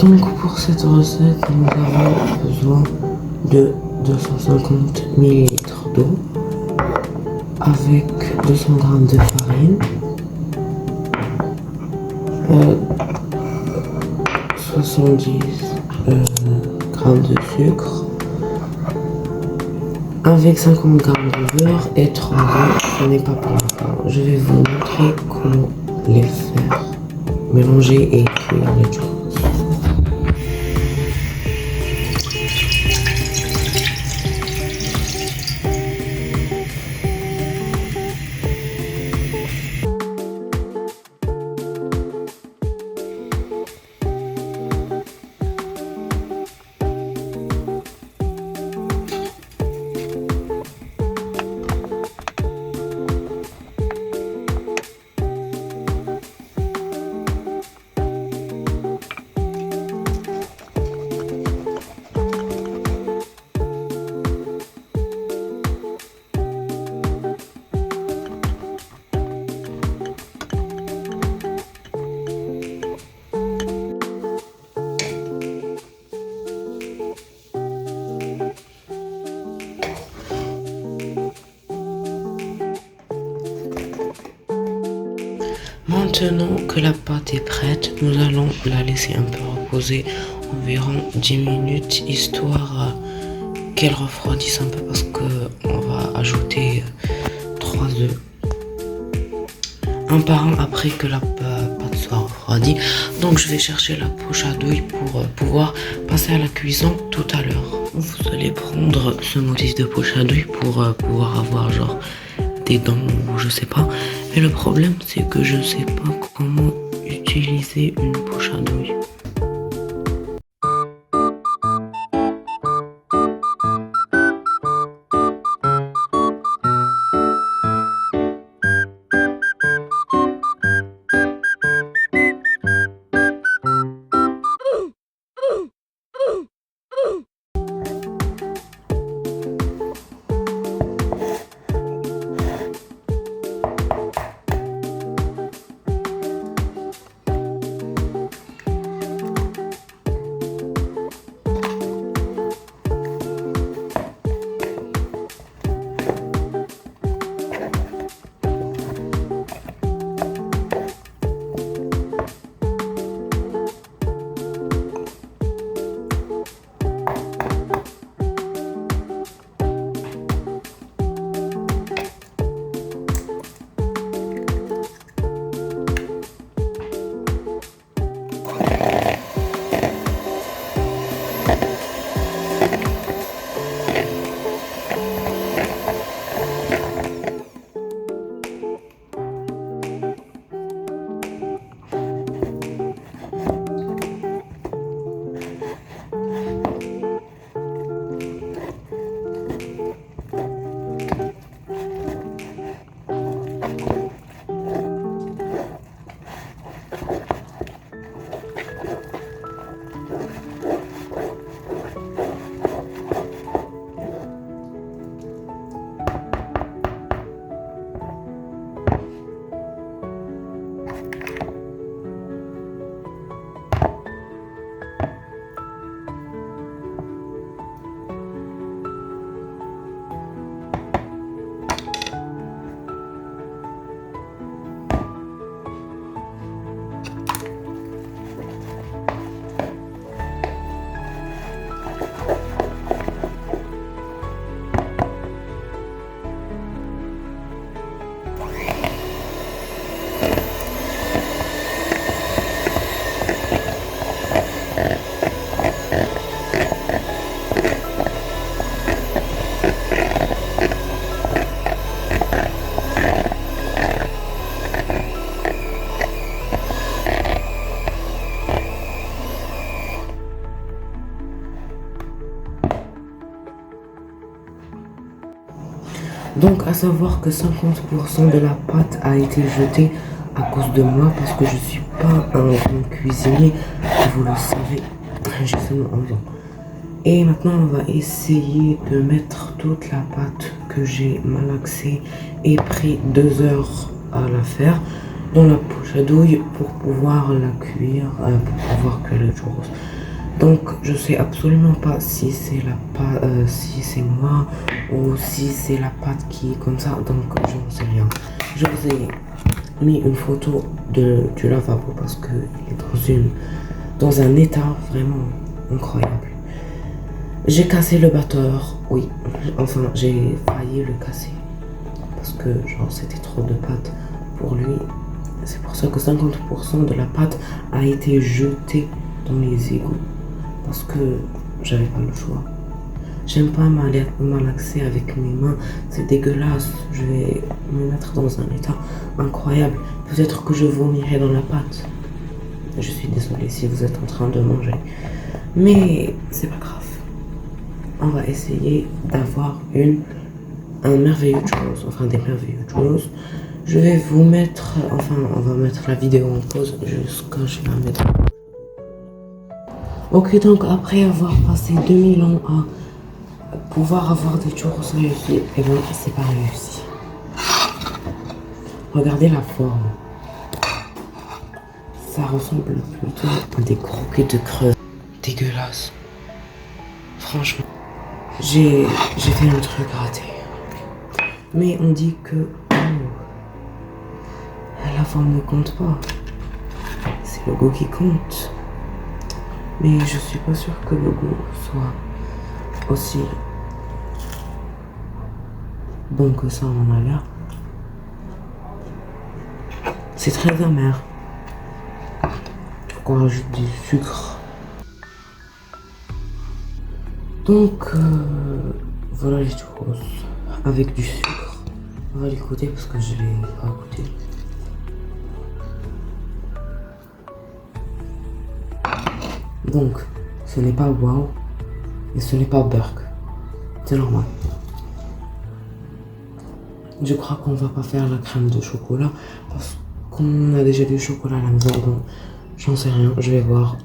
Donc pour cette recette, nous avons besoin de 250 ml d'eau avec 200 g de farine, 70 g de sucre, avec 50 g de beurre et 3 œufs. Ce n'est pas pour l'instant. Je vais vous montrer comment les faire. Mélanger et cuire les choses. Maintenant que la pâte est prête, nous allons la laisser un peu reposer environ 10 minutes, histoire qu'elle refroidisse un peu parce qu'on va ajouter 3 œufs un par un après que la pâte soit refroidie. Donc je vais chercher la poche à douille pour pouvoir passer à la cuisson tout à l'heure. Vous allez prendre ce motif de poche à douille pour pouvoir avoir genre des dents ou je sais pas. Et le problème c'est que je sais pas comment utiliser une poche à douille. Donc à savoir que 50% de la pâte a été jetée à cause de moi parce que je suis pas un grand cuisinier, vous le savez, j'ai seulement 11 ans. Et maintenant on va essayer de mettre toute la pâte que j'ai malaxée et pris 2 heures à la faire dans la poche à douille pour pouvoir la cuire, pour pouvoir cuire le churros. Donc je sais absolument pas si c'est la pâte, si c'est moi ou si c'est la pâte qui est comme ça. Donc je ne sais rien. Je vous ai mis une photo du lavabo parce que il est dans un état vraiment incroyable. J'ai cassé le batteur, oui. Enfin, j'ai failli le casser parce que genre c'était trop de pâte pour lui. C'est pour ça que 50% de la pâte a été jetée dans les égouts parce que j'avais pas le choix. J'aime pas malaxer avec mes mains, c'est dégueulasse. Je vais me mettre dans un état incroyable. Peut-être que je vomirai dans la pâte. Je suis désolée si vous êtes en train de manger, mais c'est pas grave. On va essayer d'avoir un merveilleux chose, enfin des merveilleuses choses. Je vais vous mettre, enfin on va mettre la vidéo en pause jusqu'à je la mettre. Ok, donc après avoir passé 2000 ans à pouvoir avoir des churros réussis, et bien c'est pas réussi. Regardez la forme. Ça ressemble plutôt à des croquettes de creuse. Dégueulasse. Franchement. J'ai fait un truc raté. Mais on dit que la forme ne compte pas. C'est le goût qui compte. Mais je suis pas sûre que le goût soit aussi bon que ça en a l'air. C'est très amer. Faut qu'on rajoute du sucre. Donc voilà les churros avec du sucre. On va les goûter parce que je l'ai pas goûté. Donc ce n'est pas wow et ce n'est pas burk. C'est normal. Je crois qu'on va pas faire la crème de chocolat parce qu'on a déjà du chocolat à la maison. Donc j'en sais rien. Je vais voir